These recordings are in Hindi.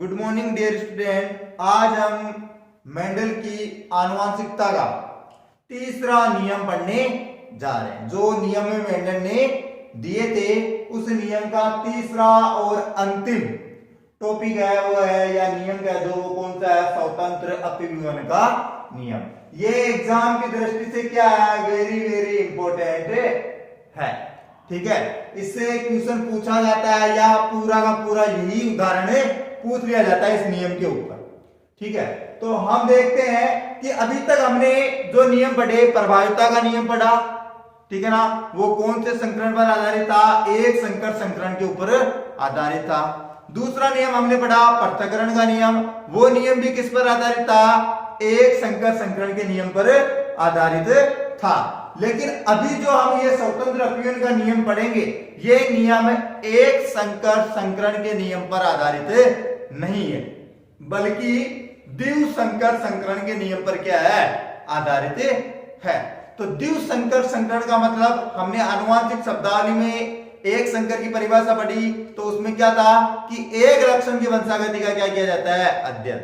Good morning dear student. आज हम मेंडल की आनुवांशिकता का तीसरा नियम पढ़ने जा रहे हैं। जो नियम मेंडल ने दिए थे उस नियम का तीसरा और अंतिम टॉपिक है वो है या नियम कह दो, वो कौन सा है? स्वतंत्र अपव्यवन का नियम। ये एग्जाम की दृष्टि से क्या है? वेरी वेरी इंपॉर्टेंट है। ठीक है, इससे क्वेश्चन पूछा जाता है या पूरा का पूरा यही उदाहरण पूछ लिया जाता है इस नियम के ऊपर। ठीक है, तो हम देखते हैं कि अभी तक हमने जो नियम पढ़े, प्रभाविता का नियम पढ़ा, ठीक है ना, वो कौन से संकरण पर आधारित था? एक संकर संकरण के ऊपर आधारित था। दूसरा नियम हमने पढ़ा पृथक्करण का नियम, वो नियम भी किस पर आधारित था? एक संकर संकरण के नियम पर आधारित था। लेकिन अभी जो हम ये स्वतंत्र अपव्यवन का नियम पढ़ेंगे, ये नियम एक संकर संकरण के नियम पर आधारित नहीं है, बल्कि द्विव संकर संकरण के नियम पर क्या है? आधारित है। तो द्विव संकर संकरण का मतलब हमने आनुवांशिक शब्दावली में एक संकर की परिभाषा पढ़ी, तो उसमें क्या था कि एक लक्षण की वंशागति का क्या किया जाता है? अध्ययन।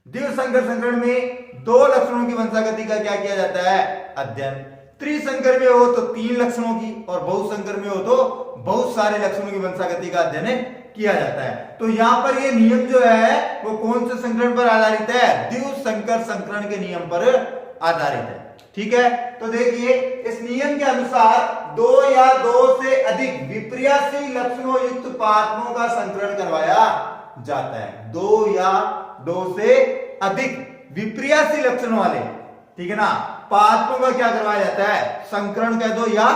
द्विव संकर संकरण में दो लक्षणों की वंशागति का क्या किया जाता है? अध्ययन। त्रिसंकर में हो तो तीन लक्षणों की, और बहुसंकर में हो तो बहुत सारे लक्षणों की वंशागति का अध्ययन किया जाता है। तो यहां पर ये नियम जो है वो कौन से संकरण पर आधारित है? द्विव संकर संकरण के नियम पर आधारित है। ठीक है, तो देखिए इस नियम के अनुसार दो या दो से अधिक विपर्यासी लक्षणों युक्त पादपों का संकरण करवाया जाता है। दो या दो से अधिक विपर्यासी लक्षण वाले, ठीक है ना, पादपों का क्या करवाया जाता है? संकरण कह दो या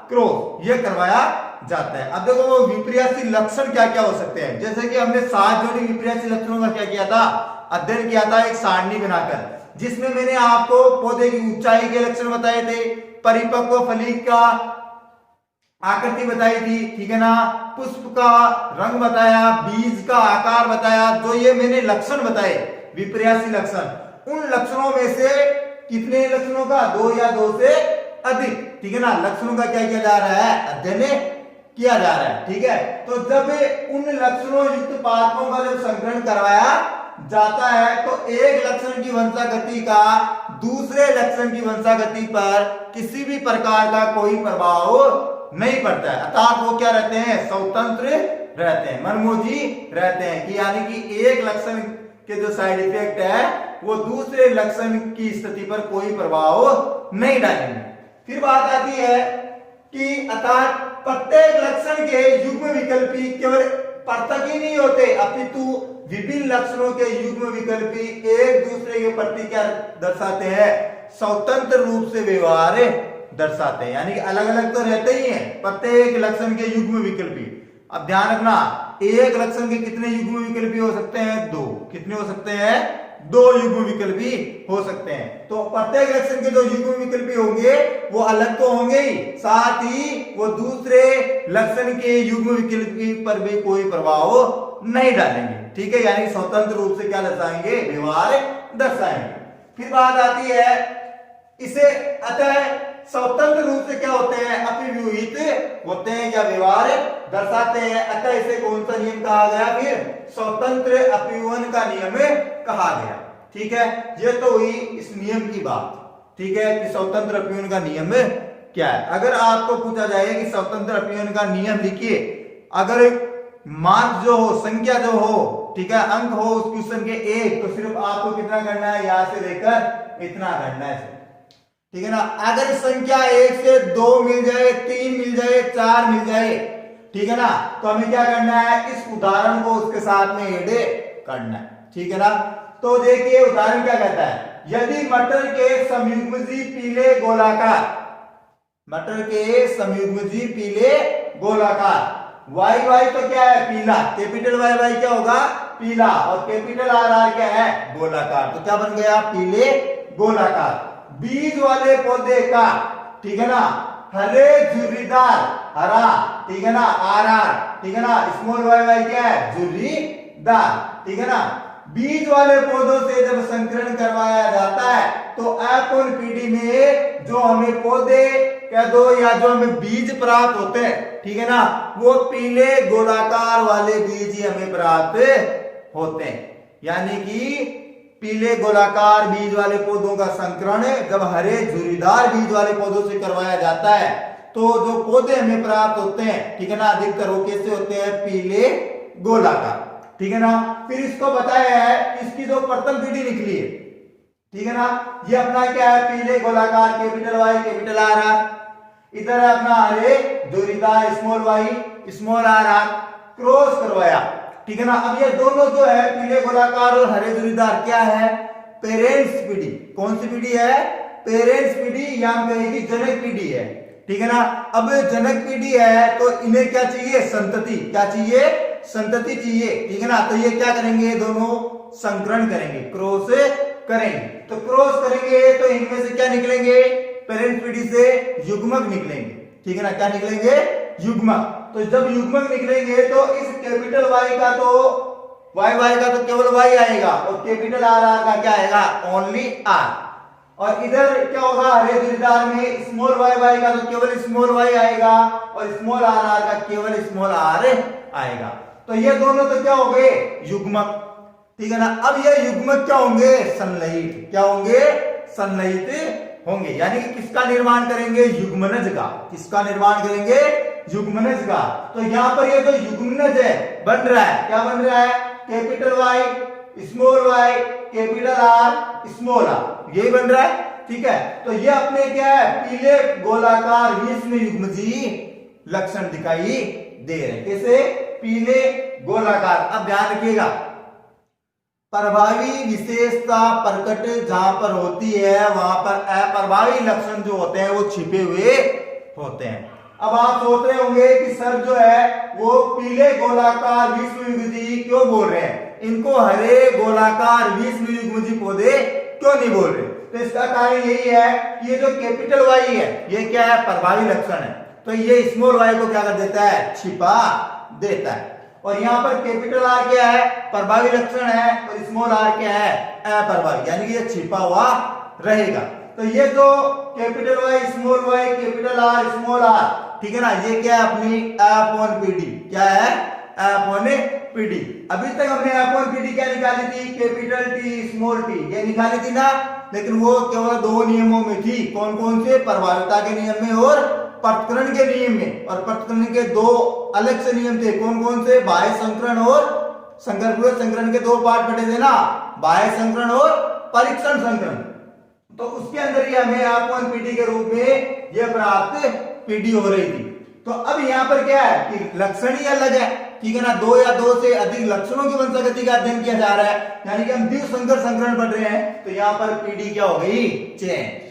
क्रॉस, ये करवाया जाता है। अब देखो वो विपर्यासी लक्षण क्या क्या हो सकते हैं। जैसे कि हमने 7 जोड़ी विपर्यासी लक्षणों का क्या किया था? अध्ययन किया था एक सारणी बनाकर, जिसमें मैंने आपको पौधे की ऊंचाई के लक्षण बताए थे, परिपक्व फली का आकृति बताई थी, ठीक है ना, पुष्प का रंग बताया, बीज का आकार बताया। जो ये मैंने लक्षण बताए विपर्यासी लक्षण, उन लक्षणों में से कितने लक्षणों का? दो या दो से अधिक, ठीक है ना, लक्षणों का क्या किया जा रहा है? अध्ययन किया जा रहा है। ठीक है, तो जब उन लक्षणों युक्त पादपों का जब संकरण करवाया जाता है तो एक लक्षण की वंशागति का दूसरे लक्षण की वंशागति पर किसी भी प्रकार का कोई प्रभाव नहीं पड़ता है, अर्थात वो क्या रहते हैं? स्वतंत्र रहते हैं, मनमोजी रहते हैं। कि यानी कि एक लक्षण के जो साइड इफेक्ट है वो दूसरे लक्षण की स्थिति पर कोई प्रभाव नहीं डालेंगे। फिर बात आती है कि अर्थात प्रत्येक लक्षण के युग्म विकल्पी केवल पृथक ही नहीं होते, अपितु विभिन्न लक्षणों के युग्म विकल्पी एक दूसरे के प्रति क्या दर्शाते हैं? स्वतंत्र रूप से व्यवहार दर्शाते हैं। यानी कि अलग अलग तो रहते ही हैं प्रत्येक लक्षण के युग्म विकल्पी। अब ध्यान रखना, एक लक्षण के कितने युग्म विकल्पी हो सकते हैं? दो। कितने हो सकते हैं? दो युग्म विकल्पी हो सकते हैं। तो प्रत्येक लक्षण के जो युग्म विकल्पी होंगे वो अलग तो होंगे ही, साथ ही वो दूसरे लक्षण के युग्म विकल्पी पर भी कोई प्रभाव नहीं डालेंगे। ठीक है, यानी स्वतंत्र रूप से क्या दर्शाएंगे? व्यवहार दर्शाएंगे। फिर बात आती है इसे अतः स्वतंत्र रूप से क्या होते हैं? अपव्यूहित होते हैं या व्यवहार दर्शाते हैं। अतः इसे कौन सा नियम कहा गया? फिर स्वतंत्र अपव्यवन का नियम कहा गया। ठीक है, ये तो हुई इस नियम की बात। ठीक है, कि स्वतंत्र अपव्यवन का नियम क्या है। अगर आपको पूछा जाए कि स्वतंत्र अपव्यवन का नियम लिखिए, अगर मार्क जो हो, संख्या जो हो, ठीक है, अंक हो उस क्वेश्चन के एक, तो सिर्फ आपको कितना करना है? यहां से लेकर इतना करना है, ठीक है ना। अगर संख्या 1 से 2 मिल जाए, 3 मिल जाए, 4 मिल जाए, ठीक है ना, तो हमें क्या करना है? इस उदाहरण को उसके साथ में ऐड करना है, ठीक है ना। तो देखिए उदाहरण क्या कहता है? यदि मटर के संयुग्मजी पीले गोलाकार, मटर के संयुग्मजी पीले गोलाकार, वाई वाई तो क्या है? पीला, कैपिटल वाई वाई क्या होगा? पीला, और कैपिटल आर आर क्या है? गोलाकार। तो क्या बन गया? पीले गोलाकार। बीज वाले पौधे का, ठीक है ना, हरे झुर्रीदार, हरा, ठीक है ना, आर आर, ठीक है ना, स्मॉल वाई वाई क्या है? झुर्रीदार, ठीक है ना। बीज वाले पौधों से जब संकरण करवाया जाता है तो F1PD में जो हमें पौधे कह दो या जो हमें बीज प्राप्त होते हैं, ठीक है ना, वो पीले गोलाकार वाले बीज ही हमें प्राप्त होते हैं। यानी कि पीले गोलाकार बीज वाले पौधों का संकरण जब हरे झुर्रीदार बीज वाले पौधों से करवाया जाता है तो जो पौधे हमें प्राप्त होते हैं, ठीक है ना, अधिकतर वो कैसे होते हैं, पीले गोलाकार, ठीक है ना। फिर इसको बताया है इसकी जो प्रथम पीढ़ी निकली है, ठीक है ना, ये अपना क्या है, पीले गोलाकार capital Y capital R R, इधर है अपना हरे झुर्रीदार small Y small R R, cross करवाया, ठीक है ना। अब ये दोनों जो है पीले गोलाकार और हरे झुर्रीदार क्या है, पेरेंट्स पीढ़ी। कौन सी पीढ़ी है, पेरेंट्स पीढ़ी, या हम कहेंगे जनक पीढ़ी है, ठीक है ना। अब जनक पीढ़ी है तो इन्हें क्या चाहिए, संतति, क्या चाहिए, संतति चाहिए, ठीक है ना। तो ये क्या करेंगे, दोनों संकरण करेंगे, क्रॉस करेंगे। तो क्रॉस करेंगे तो इनमें से क्या निकलेंगे, पेरेंट्स पीढ़ी से युग्मक निकलेंगे, ठीक है ना, क्या निकलेंगे, युग्मक। तो जब युग्मक निकलेंगे तो इस कैपिटल वाई का तो वाई का तो केवल वाई आएगा और कैपिटल आर आर का क्या आएगा, ओनली आर। और इधर क्या होगा, हरे झुर्रीदार में स्मॉल वाई का तो केवल स्मॉल वाई आएगा और स्मॉल आर आर का केवल स्मॉल आर आएगा। तो ये दोनों तो क्या हो गए, युग्मक, ठीक है ना। अब ये युग्मक क्या होंगे, संलयित, क्या होंगे, संलयित होंगे। यानी कि किसका निर्माण करेंगे, युग्मनज का, किसका निर्माण करेंगे, युग्मनज का। तो यहां पर ये जो युग्मनज है बन रहा है, क्या बन रहा है, capital Y small Y capital R small R, ये बन रहा है, ठीक है। तो ये अपने क्या है, पीले गोलाकार विषम युग्मजीय लक्षण दिखाई दे रहे हैं। कैसे, पीले गोलाकार। अब ध्यान रखिएगा, प्रभावी विशेषता प्रकट जहां पर होती है वहां पर अप्रभावी लक्षण जो होते हैं वो छिपे हुए होते हैं। अब आप सोच रहे होंगे कि सर जो है वो पीले गोलाकार विषम युग्मजीय क्यों बोल रहे हैं, इनको हरे गोलाकार विषम युग्मजीय पौधे क्यों नहीं बोल रहे। तो इसका कारण यही है कि ये जो कैपिटल वाई है ये क्या है, प्रभावी लक्षण है, तो ये स्मॉल वाई को क्या कर देता है, छिपा देता है। और यहाँ पर कैपिटल आर क्या है, प्रभावी लक्षण है, और स्मॉल आर क्या है, अप्रभावी, यानी कि ये छिपा हुआ रहेगा। तो ये जो capital Y small Y capital R small R, ठीक है ना, ये क्या है, अपनी F1 पीढ़ी, क्या है, F1 पीढ़ी। अभी तक हमने F1 पीढ़ी क्या निकाली थी, कैपिटल टी स्मॉल टी, ये निकाली थी ना, लेकिन वो केवल दो नियमों में थी। कौन कौन से, प्रभाविता के नियम में और पृथक्करण के नियम में। और पृथक्करण के दो अलग से नियम थे, कौन कौन से, बाह्य संकरण और संकरपूरक संकरण के दो पार्ट बटे थे ना, बाह्य संकरण और परीक्षण संकरण। तो उसके अंदर ही हमें F1 पीढ़ी के रूप में यह प्राप्त पीढ़ी हो रही थी। तो अब यहाँ पर क्या है कि लक्षण ही अलग है, ठीक है ना, दो या दो से अधिक लक्षणों की वंशागति का अध्ययन किया जा रहा है, यानी कि हम द्विसंकर संकरण पढ़ रहे हैं। तो यहाँ पर पीढ़ी क्या हो गई, चेंज,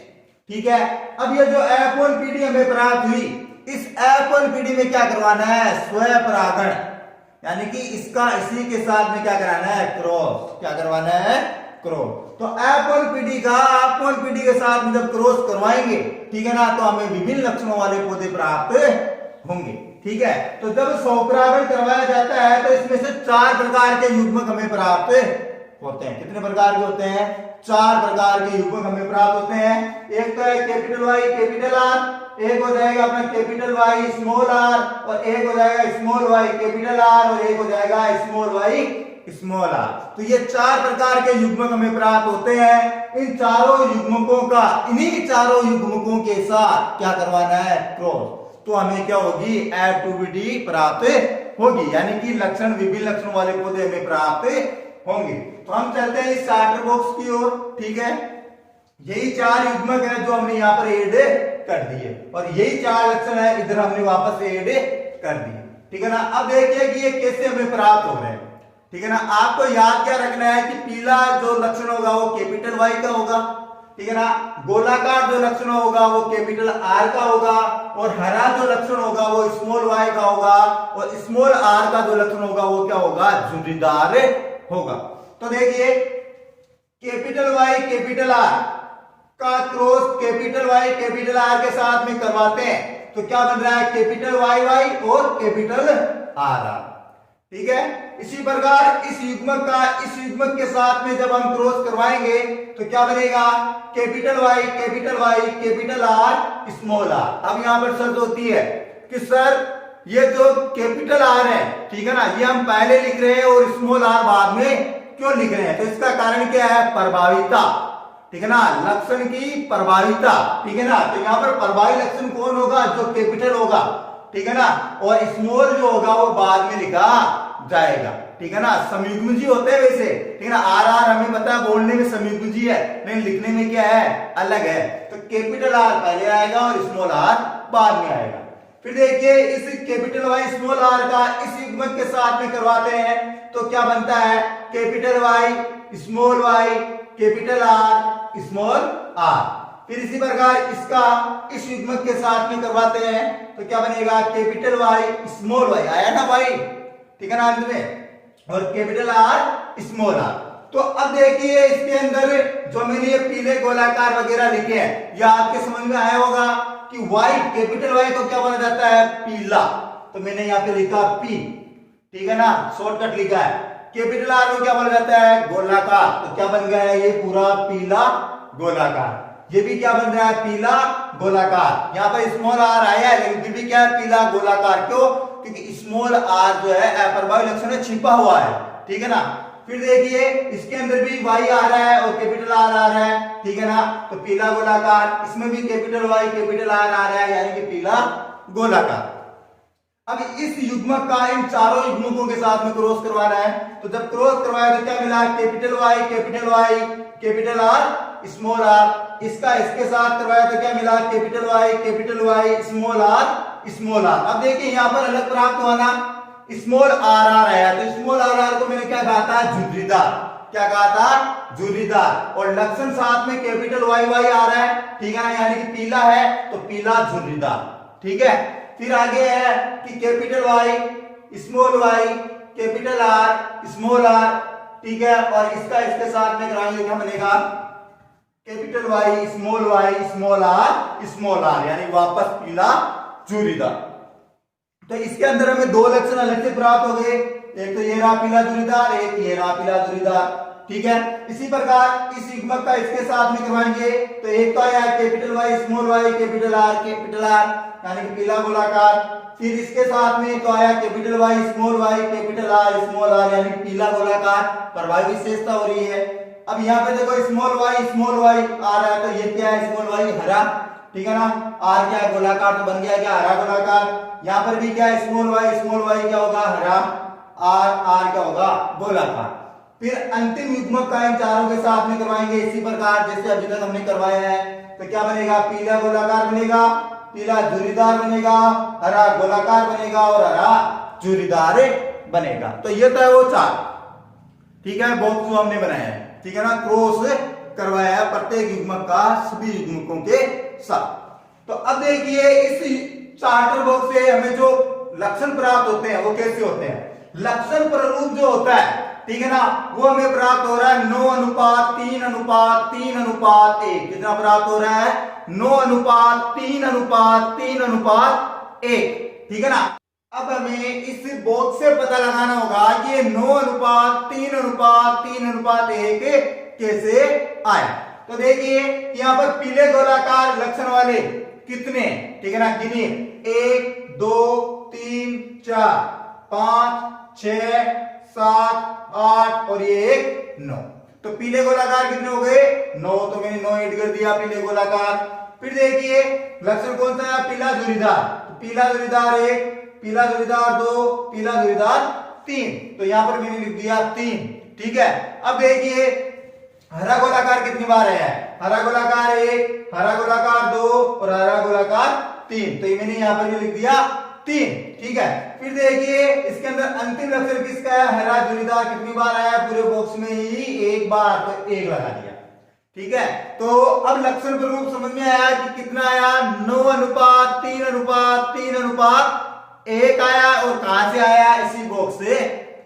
ठीक है। अब ये जो F1 पीढ़ी हमें प्राप्त हुई, इस F1 पीढ़ी में क्या करवाना है, स्वपरागण, यानी कि इसका इसी के साथ में क्या कराना है, क्रॉस, क्या करवाना है, क्रॉस। तो F1 पीढ़ी का F1 पीढ़ी के साथ में जब क्रॉस करवाएंगे, ठीक है ना, तो हमें विभिन्न लक्षणों वाले पौधे प्राप्त होंगे, ठीक है। तो जब स्वपरागण करवाया जाता है तो इसमें से 4 प्रकार के युग्मक हमें प्राप्त होते हैं। कितने प्रकार के होते हैं, 4 प्रकार के युग्मक हमें प्राप्त होते हैं। एक तो है कैपिटल वाई कैपिटल आर, एक हो जाएगा अपना कैपिटल वाई स्मॉल आर, और एक हो जाएगा स्मॉल वाई कैपिटल आर, और एक हो जाएगा स्मॉल वाई स्मॉल आर। तो ये 4 प्रकार के युग्मक हमें प्राप्त होते हैं। इन चारों युग्मकों का, इन्हीं चारों युग्मकों के साथ क्या करवाना है, क्रॉस। तो हमें क्या होगी, F2 प्राप्त होगी, यानी कि लक्षण विभिन्न लक्षणों वाले पौधे हमें प्राप्त होंगे। तो हम चलते हैं इस चार्टर बॉक्स की ओर, ठीक है। यही 4 युग्मक है जो हमने यहाँ पर ऐड कर दिए, और यही 4 लक्षण है इधर हमने वापस ऐड कर दिए, ठीक है ना। अब देखिए कि ये कैसे हमें प्राप्त हो रहे हैं, ठीक है ना। आपको याद क्या रखना है कि पीला जो लक्षण होगा वो कैपिटल वाई का होगा, ठीक है ना। गोलाकार जो लक्षण होगा वो कैपिटल आर का होगा, और हरा जो लक्षण होगा वो स्मॉल वाई का होगा, और स्मॉल आर का जो लक्षण होगा वो क्या होगा, झुर्रीदार होगा। तो देखिए कैपिटल वाई कैपिटल आर का cross capital Y capital R के साथ में करवाते हैं तो क्या बन रहा है, कैपिटल वाई वाई और कैपिटल आर आर, ठीक है। इसी प्रकार इस युग्मक के साथ में जब हम क्रॉस करवाएंगे तो क्या बनेगा, capital Y capital R small R. अब यहां पर शर्त होती है कि सर ये जो कैपिटल आर है, ठीक है ना, ये हम पहले लिख रहे हैं और स्मॉल आर बाद में क्यों लिख रहे हैं? तो इसका कारण क्या है? प्रभाविता, ठीक है ना, लक्षण की प्रभाविता, ठीक है ना। तो यहाँ पर प्रभावी लक्षण कौन होगा? जो कैपिटल होगा, ठीक है ना, और स्मॉल जो होगा वो बाद में लिखा जाएगा, ठीक है ना। संयुग्मजी होते हैं वैसे, ठीक है ना, आर आर हमें पता है बोलने में संयुग्मजी है, लेकिन लिखने में क्या है? अलग है। तो कैपिटल आर पहले आएगा और स्मॉल आर बाद में आएगा। फिर देखिए इस कैपिटल वाई स्मॉल आर का इस युग्मक के साथ में करवाते हैं तो क्या बनता है? Capital Y small Y capital R small R. फिर इसी प्रकार इसका इस युग्मक के साथ में करवाते हैं तो क्या बनेगा? कैपिटल वाई स्मॉल वाई, आया ना भाई, ठीक है ना, अंत में, और कैपिटल आर स्मॉल आर। तो अब देखिए इसके अंदर जो मैंने ये पीले गोलाकार वगैरह लिखे हैं, यह आपके समझ में आया होगा कि वाई, कैपिटल वाई को क्या बोला जाता है? पीला। तो मैंने यहाँ पे लिखा पी, ठीक है ना, शॉर्टकट लिखा है। कैपिटल आर को क्या बोला जाता है? गोलाकार। तो क्या बन गया है? ये पूरा पीला गोलाकार। ये भी क्या बन रहा है? पीला गोलाकार। यहाँ पर स्मॉल आर आया है लेकिन फिर भी क्या है? पीला गोलाकार। क्यों? क्योंकि स्मॉल आर जो है अप्रभावी लक्षण में छिपा हुआ है, ठीक है ना। फिर देखिए इसके अंदर भी वाई आ रहा है और कैपिटल आर आ रहा है, ठीक है ना, तो पीला गोलाकार। इसमें भी कैपिटल वाई कैपिटल आर आ रहा है, यानी कि पीला गोलाकार। अब इस युग्मक का इन चारों युग्मकों के साथ में क्रॉस करवाना है। तो जब क्रॉस करवाया तो क्या मिला? Capital Y capital R small R. इसका इसके साथ करवाया तो क्या मिला? Capital Y small R. अब देखिए यहाँ पर अलग प्राप्त हुआ ना, स्मॉल आर आर आया, तो स्मॉल आर आर को मैंने क्या कहा था? झुर्रीदार। क्या कहा था? झुर्रीदार। और लक्षण साथ में कैपिटल वाई वाई आ रहा है, ठीक है ना, यानी कि पीला है तो पीला झुर्रीदार, ठीक है। फिर आगे है कि capital Y small Y capital R small R, ठीक है, और इसका इसके साथ में कराएंगे क्या बनेगा? कैपिटल वाई स्मॉल आर, यानी वापस पीला झुर्रीदार। तो इसके अंदर हमें दो लक्षण अलग से प्राप्त हो गए, एक तो ये रहा पीला झुर्रीदार, एक ये रहा पीला झुर्रीदार, ठीक है। इसी प्रकार इस युग्मक का इसके साथ में करवाएंगे तो एक तो आया capital Y small Y capital R यानी कि पीला गोलाकार। फिर इसके साथ में तो आया capital Y capital R small R, यानी पीला गोलाकार। प्रभावी विशेषता हो रही है। अब यहाँ पे देखो स्मॉल वाई आ रहा है, तो ये क्या है? स्मॉल वाई हरा, ठीक है ना, आर क्या है? गोलाकार, तो बन गया क्या? हरा गोलाकार। यहाँ पर भी क्या है? स्मॉल वाई क्या होगा? हरा, आर क्या होगा? गोलाकार। फिर अंतिम युग्मक का इन चारों के साथ में करवाएंगे इसी प्रकार जैसे अभी तक हमने करवाया है। तो क्या बनेगा? पीला गोलाकार बनेगा, पीला झुर्रीदार बनेगा, हरा गोलाकार बनेगा और हरा झुर्रीदार बनेगा। तो ये तो है वो चार, ठीक है, बहुत जो हमने बनाया है, ठीक है ना, क्रॉस करवाया है प्रत्येक युग्मक का सभी युग्मकों के साथ। तो अब देखिए इस चार्टर बॉक्स से हमें जो लक्षण प्राप्त होते हैं वो कैसे होते हैं? लक्षण प्ररूप जो होता है, ठीक है ना, वो हमें प्राप्त हो रहा है 9:3:3:1। कितना प्राप्त हो रहा है? 9:3:3:1, ठीक है ना। अब हमें इस बॉक्स से पता लगाना होगा कि ये 9:3:3:1 कैसे आया। तो देखिए यहां पर पीले गोलाकार लक्षण वाले कितने, ठीक है ना, गिनिए 1 2 3 4 5 6 7 8 और ये 1 9। तो पीले गोलाकार कितने हो गए? 9। तो मैंने 9 ऐड कर दिया पीले गोलाकार। फिर देखिए लक्षण कौन सा है? पीला झुर्रीदार। तो पीला झुर्रीदार 1, पीला झुर्रीदार 2, पीला झुर्रीदार 3। तो यहां पर मैंने लिख दिया 3, ठीक है। अब देखिए हरा गोलाकार कितनी बार आया है? हरा गोलाकार 1, हरा गोलाकार 2 और हरा गोलाकार 3। तो ये मैंने यहां पर भी लिख दिया 3, ठीक है। फिर देखिए इसके अंदर अंतिम लक्षण किसका है? हरा झुर्रीदार कितनी बार आया? पूरे बॉक्स में ही 1 बार, तो 1 लगा दिया, ठीक है। तो अब लक्षण प्ररूप समझ में आया कि कितना आया? 9:3:3:1 आया। और कहां से आया? इसी बॉक्स से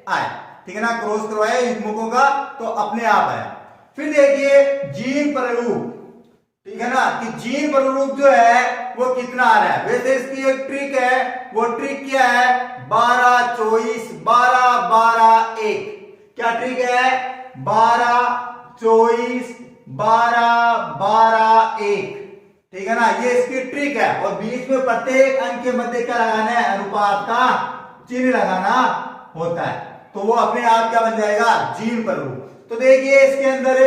आया, ठीक है ना। क्रॉस करवाया युग्मकों का तो अपने आप आया। फिर देखिए जीन प्ररूप, ठीक है ना, कि जीन प्ररूप जो है वो कितना आ रहा है? वैसे इसकी एक ट्रिक है, वो ट्रिक क्या है? 12-24-12-12-1। क्या ट्रिक है? 12-24-12-12-1, ठीक है ना, ये इसकी ट्रिक है। और बीच में प्रत्येक अंक के मध्य क्या लगाना है, अनुपात का चिन्ह लगाना होता है, तो वो अपने आप क्या बन जाएगा, जीन प्रारूप। तो देखिए इसके अंदर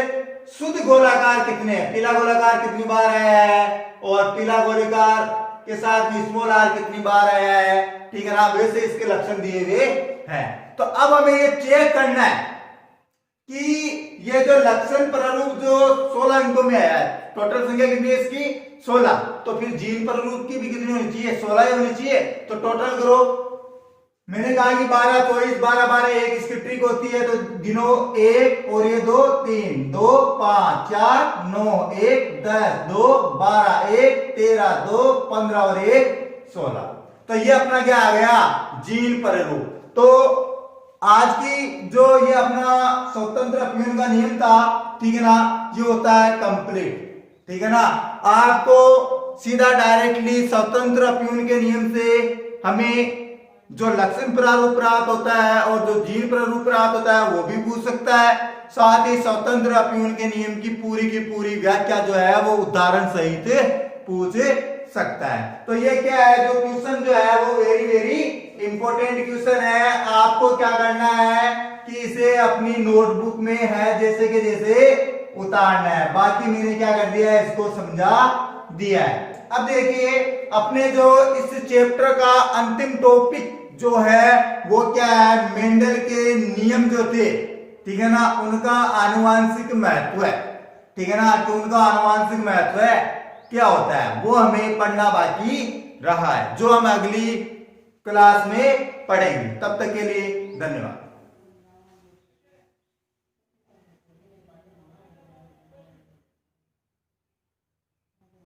शुद्ध गोलाकार कितने हैं, पीला गोलाकार कितनी बार आया है और पीला गोलाकार के साथ स्मॉल आर कितनी बार आया है, ठीक है ना, वैसे इसके लक्षण दिए हुए हैं। तो अब हमें ये चेक करना है कि ये जो लक्षण प्रारूप जो 16 अंकों में आया है, टोटल संख्या कितनी है इसकी 16, तो फिर जीन प्रारूप की भी कितनी होनी चाहिए, 16 ही होनी चाहिए। तो टोटल करो, मैंने कहा कि 12 24 12 12 एक इसकी ट्रिक होती है, तो गिनो 1 और ये 2 3 2 5 4 9 1 10 2 12 1 13 2 15 और 1 16। तो ये अपना क्या आ गया, जीन प्रारूप। तो आज की जो ये अपना स्वतंत्र अपील का नियम था, ठीक है ना, ये होता है कंप्लीट। ठीक है ना, आपको सीधा डायरेक्टली स्वतंत्र अपील के नियम से हमें जो लक्षण प्रारूप प्राप्त होता है और जो जीन प्रारूप प्राप्त होता है वो भी पूछ सकता है। साथ ही स्वतंत्र अपील के नियम की पूरी व्याख्या जो है वो उदाहरण सहित पूछ सकता है। तो ये क्या है, जो क्वेश्चन जो है वो वेरी इंपॉर्टेंट क्वेश्चन है। आपको क्या करना है कि इसे अपनी नोटबुक में है जैसे के जैसे उतारना है। बाकी मैंने क्या कर दिया है, इसको समझा दिया है। अब देखिए अपने जो इस चैप्टर का अंतिम टॉपिक जो है वो क्या है, मेंडल के नियम जो थे, ठीक है ना, उनका आनुवांशिक महत्व है। ठीक है ना, कि उनका आनुवांशिक महत्व है क्या होता है वो हमें पढ़ना बाकी रहा है, जो हम अगली क्लास में पढ़ेंगे। तब तक के लिए धन्यवाद।